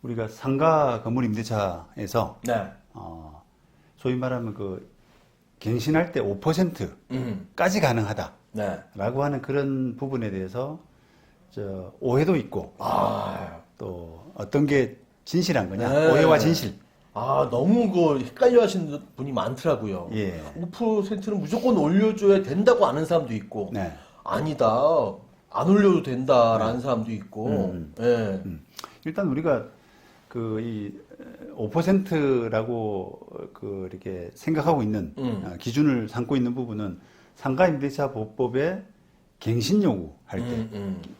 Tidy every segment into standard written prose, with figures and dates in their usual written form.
우리가 상가 건물 임대차에서 네. 소위 말하면 그 갱신할 때 5%까지 가능하다라고 네. 하는 그런 부분에 대해서 오해도 있고 아, 또 어떤 게 진실한 거냐 네. 오해와 진실. 너무 헷갈려 하시는 분이 많더라고요. 예. 5%는 무조건 올려줘야 된다고 아는 사람도 있고, 네. 아니다, 안 올려도 된다라는 사람도 있고, 예. 일단 우리가 그 이 5%라고 그 이렇게 생각하고 있는 기준을 삼고 있는 부분은 상가임대차 보법의 갱신 요구할 때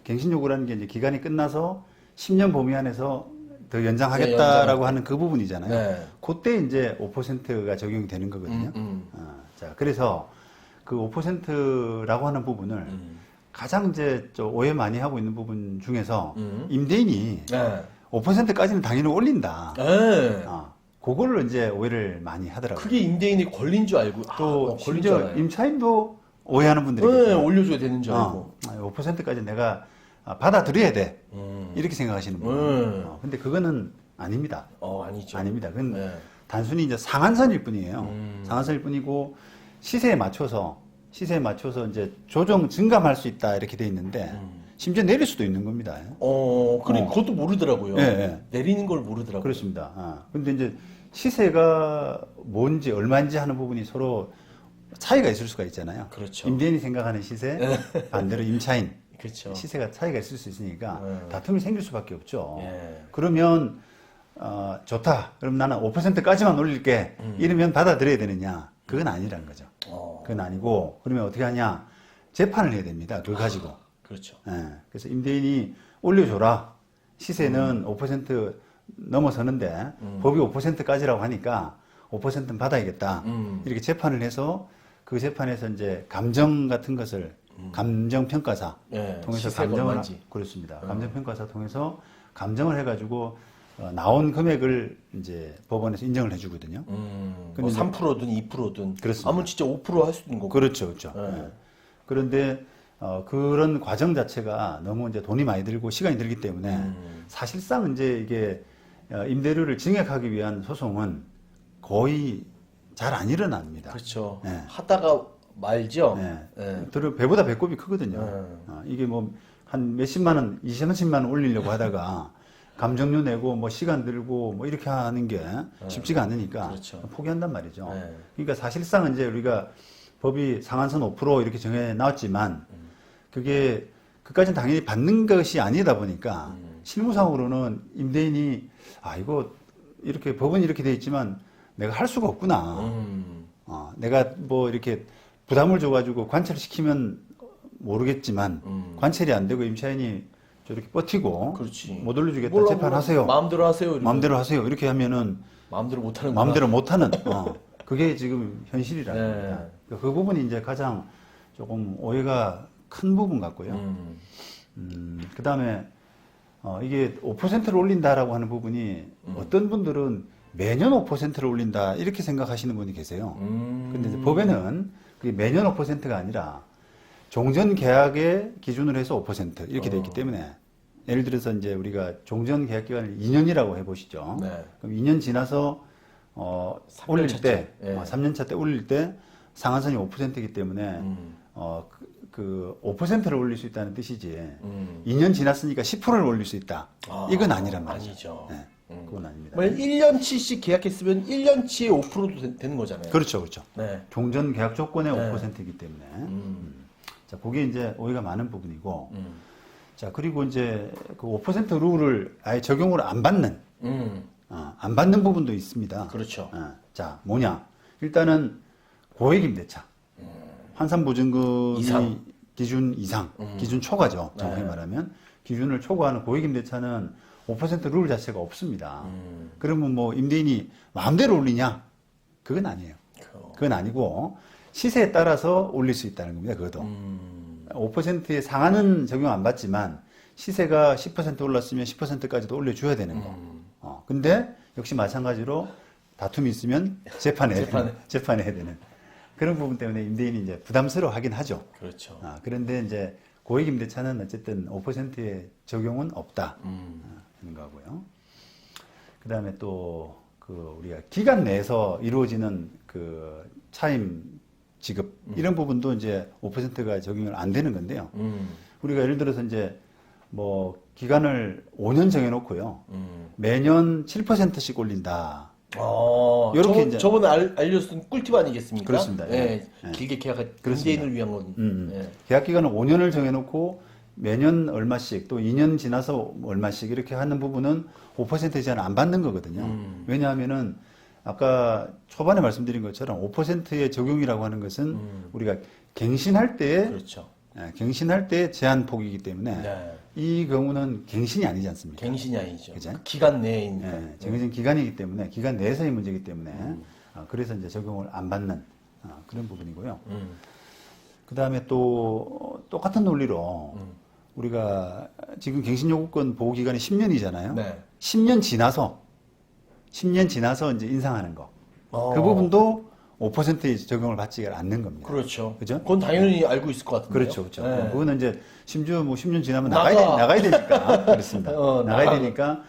갱신 요구라는 게 이제 기간이 끝나서 10년 범위 안에서 더 연장하겠다라고 하는 그 부분이잖아요. 네. 그때 이제 5%가 적용이 되는 거거든요. 자, 그래서 그 5%라고 하는 부분을 가장 이제 오해 많이 하고 있는 부분 중에서 임대인이 네. 5%까지는 당연히 올린다. 네. 그걸로 이제 오해를 많이 하더라고요. 그게 임대인이 걸린 줄 알고, 또 걸린 줄 심지어 알아요. 임차인도 오해하는 분들이 네, 계세요. 올려줘야 되는 줄 알고. 5%까지 내가 받아들여야 돼. 이렇게 생각하시는 분. 근데 그거는 아닙니다. 아니죠. 아닙니다. 그건 네. 단순히 이제 상한선일 뿐이에요. 상한선일 뿐이고 시세에 맞춰서 이제 조정 증감할 수 있다 이렇게 돼 있는데 심지어 내릴 수도 있는 겁니다. 그것도 모르더라고요. 예, 예. 내리는 걸 모르더라고요. 그렇습니다. 근데 이제 시세가 뭔지 얼마인지 하는 부분이 서로 차이가 있을 수가 있잖아요. 그렇죠. 임대인이 생각하는 시세, 반대로 임차인 그렇죠. 시세가 차이가 있을 수 있으니까 네. 다툼이 생길 수밖에 없죠. 예. 그러면 좋다. 그럼 나는 5%까지만 올릴게. 이러면 받아들여야 되느냐? 그건 아니란 거죠. 그건 아니고 그러면 어떻게 하냐? 재판을 해야 됩니다. 그걸 가지고. 그렇죠. 예. 그래서 임대인이 올려줘라. 시세는 5% 넘어서는데 법이 5%까지라고 하니까 5%는 받아야겠다. 이렇게 재판을 해서 그 재판에서 이제 감정 같은 것을 감정평가사 예, 통해서 시세가 감정을 얼마인지. 그렇습니다. 감정평가사 통해서 감정을 해가지고 나온 금액을 이제 법원에서 인정을 해주거든요. 뭐 근데 이제 3%든 2%든 그렇습니다. 아무 진짜 5%할 수도 있는 거고. 그렇죠, 그렇죠. 예. 예. 그런데 그런 과정 자체가 너무 이제 돈이 많이 들고 시간이 들기 때문에 사실상 이제 이게 임대료를 증액하기 위한 소송은 거의 잘 안 일어납니다. 그렇죠. 예. 하다가 말죠. 예. 배보다 배꼽이 크거든요. 이게 뭐 한 몇십만 원, 20몇십만 원 올리려고 하다가 감정료 내고 뭐 시간 들고 뭐 이렇게 하는 게 쉽지가 않으니까 그렇죠. 포기한단 말이죠. 네. 그러니까 사실상 이제 우리가 법이 상한선 5% 이렇게 정해 나왔지만 그게 그까지는 당연히 받는 것이 아니다 보니까 실무상으로는 임대인이 이거 이렇게 법은 이렇게 돼 있지만 내가 할 수가 없구나. 내가 뭐 이렇게 부담을 줘가지고 관찰을 시키면 모르겠지만 관찰이 안 되고 임차인이 저렇게 버티고 그렇지. 못 올려주겠다 몰라, 재판하세요. 마음대로 하세요. 이러면. 마음대로 하세요. 이렇게 하면은 마음대로 못하는 마음대로 못하는 그게 지금 현실이라는 네. 겁니다. 그 부분이 이제 가장 조금 오해가 큰 부분 같고요. 그 다음에 이게 5%를 올린다라고 하는 부분이 어떤 분들은 매년 5%를 올린다 이렇게 생각하시는 분이 계세요. 근데 이제 법에는 그게 매년 5%가 아니라 종전 계약의 기준으로 해서 5% 이렇게 돼 있기 때문에 예를 들어서 이제 우리가 종전 계약 기간을 2년이라고 해보시죠. 네. 그럼 2년 지나서 올릴 때, 예. 3년 차 때 올릴 때 상한선이 5%이기 때문에 그 5%를 올릴 수 있다는 뜻이지. 2년 지났으니까 10%를 올릴 수 있다. 이건 아니란 말이죠. 아니죠. 네, 그건 아닙니다. 만약 1년치씩 계약했으면 1년치에 5%도 되는 거잖아요. 그렇죠, 그렇죠. 네. 종전 계약 조건의 네. 5%이기 때문에. 자, 그게 이제 오해가 많은 부분이고. 자, 그리고 이제 그 5% 룰을 아예 적용을 안 받는, 안 받는 부분도 있습니다. 그렇죠. 자, 뭐냐. 일단은 고액임대차. 환산보증금이 이상. 기준 이상, 기준 초과죠. 정확히 말하면. 기준을 초과하는 고액임대차는 5%룰 자체가 없습니다. 그러면 뭐 임대인이 마음대로 올리냐? 그건 아니에요. 그건 아니고 시세에 따라서 올릴 수 있다는 겁니다. 그것도. 5%의 상한은 적용 안 받지만 시세가 10% 올랐으면 10%까지도 올려줘야 되는 거. 근데 역시 마찬가지로 다툼이 있으면 재판해야 되는 그런 부분 때문에 임대인이 이제 부담스러워 하긴 하죠. 그렇죠. 그런데 이제 고액임대차는 어쨌든 5%의 적용은 없다. 하는 거고요. 그다음에 또 그 우리가 기간 내에서 이루어지는 그 차임 지급 이런 부분도 이제 5%가 적용을 안 되는 건데요. 우리가 예를 들어서 이제 뭐 기간을 5년 정해놓고요. 매년 7%씩 올린다. 요렇게 저번에 알려준 꿀팁 아니겠습니까? 그렇습니다. 예, 예. 길게 계약한 그렇습니다. 임대인을 위한 건. 예. 계약 기간은 5년을 정해놓고 매년 얼마씩 또 2년 지나서 얼마씩 이렇게 하는 부분은 5% 제한 안 받는 거거든요. 왜냐하면은 아까 초반에 말씀드린 것처럼 5%의 적용이라고 하는 것은 우리가 갱신할 때 그렇죠. 갱신할 때 제한 폭이기 때문에 네. 이 경우는 갱신이 아니지 않습니까? 갱신이 아니죠. 그죠? 그 기간 내에니까. 예, 정해진 기간이기 때문에 기간 내에서의 문제이기 때문에 그래서 이제 적용을 안 받는 그런 부분이고요. 그 다음에 또 똑같은 논리로 우리가 지금 갱신요구권 보호 기간이 10년이잖아요. 네. 10년 지나서 이제 인상하는 거. 어. 그 부분도 5%의 적용을 받지 않는 겁니다. 그렇죠. 그죠? 그건 당연히 알고 있을 것 같은데요. 그렇죠, 그렇죠. 네. 그거는 이제 심지어 뭐 10년 지나면 나가. 나가야 되니까 그렇습니다. 나가야 나가. 되니까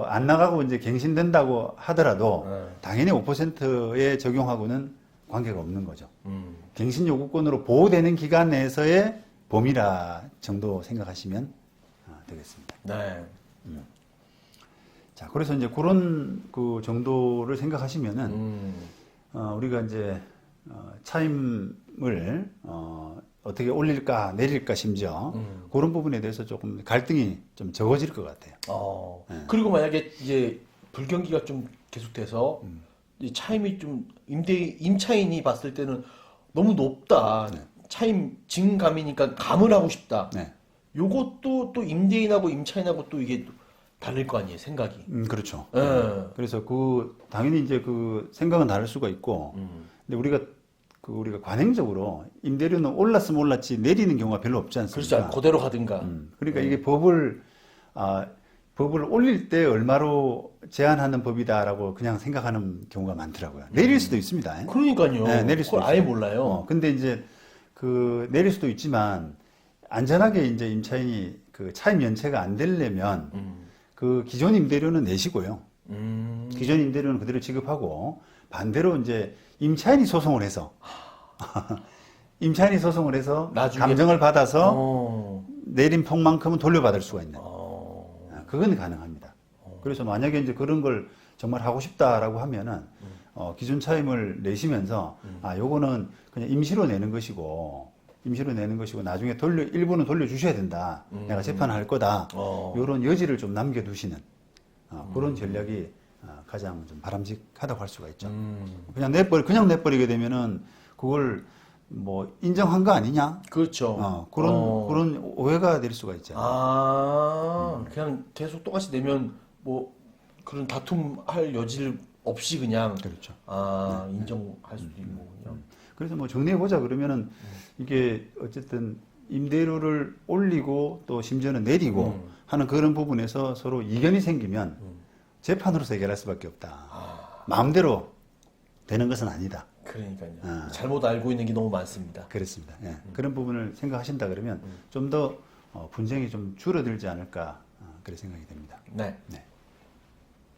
안 나가고 이제 갱신된다고 하더라도 네. 당연히 5%에 적용하고는 관계가 없는 거죠. 음. 갱신 요구권으로 보호되는 기간 내에서의 범위라 정도 생각하시면 되겠습니다. 네. 자, 그래서 이제 그런 그 정도를 생각하시면은 우리가 이제 차임을 어떻게 올릴까 내릴까 심지어 그런 부분에 대해서 조금 갈등이 좀 적어질 것 같아요. 네. 그리고 만약에 이제 불경기가 좀 계속돼서 이 차임이 좀 임차인이 봤을 때는 너무 높다. 차임 증감이니까 감을 하고 싶다. 네. 요것도 또 임대인하고 임차인하고 또 이게 다를 거 아니에요, 생각이. 그렇죠. 예. 그래서 당연히 이제 그 생각은 다를 수가 있고, 근데 우리가 관행적으로 임대료는 올랐으면 올랐지 내리는 경우가 별로 없지 않습니까? 그렇죠. 그대로 가든가. 그러니까 이게 법을 올릴 때 얼마로 제한하는 법이다라고 그냥 생각하는 경우가 많더라고요. 내릴 수도 있습니다. 그러니까요. 네, 내릴 수도 그걸 아예 있어요. 몰라요. 근데 이제 내릴 수도 있지만 안전하게 이제 임차인이 그 차임 연체가 안 되려면 그 기존 임대료는 내시고요. 기존 임대료는 그대로 지급하고 반대로 이제 임차인이 소송을 해서 나중에- 감정을 받아서 어. 내린 폭만큼은 돌려받을 수가 있는. 그건 가능합니다. 그래서 만약에 이제 그런 걸 정말 하고 싶다라고 하면은 기존 차임을 내시면서 요거는 그냥 임시로 내는 것이고 나중에 일부는 돌려주셔야 된다. 내가 재판을 할 거다. 요런 여지를 좀 남겨두시는 그런 전략이 가장 좀 바람직하다고 할 수가 있죠. 그냥 내버리게 되면은 그걸 뭐 인정한 거 아니냐? 그렇죠. 그런 오해가 될 수가 있잖아요. 그냥 계속 똑같이 내면 뭐 그런 다툼할 여지를 없이 그냥 그렇죠. 인정할 수도 있는 거군요. 그래서 뭐 정리해보자 그러면은 이게 어쨌든 임대료를 올리고 또 심지어는 내리고 하는 그런 부분에서 서로 이견이 생기면 재판으로서 해결할 수밖에 없다. 마음대로 되는 것은 아니다. 그러니까요. 잘못 알고 있는 게 너무 많습니다. 그렇습니다. 예. 그런 부분을 생각하신다 그러면 좀 더 분쟁이 좀 줄어들지 않을까 그런 생각이 됩니다. 네. 네.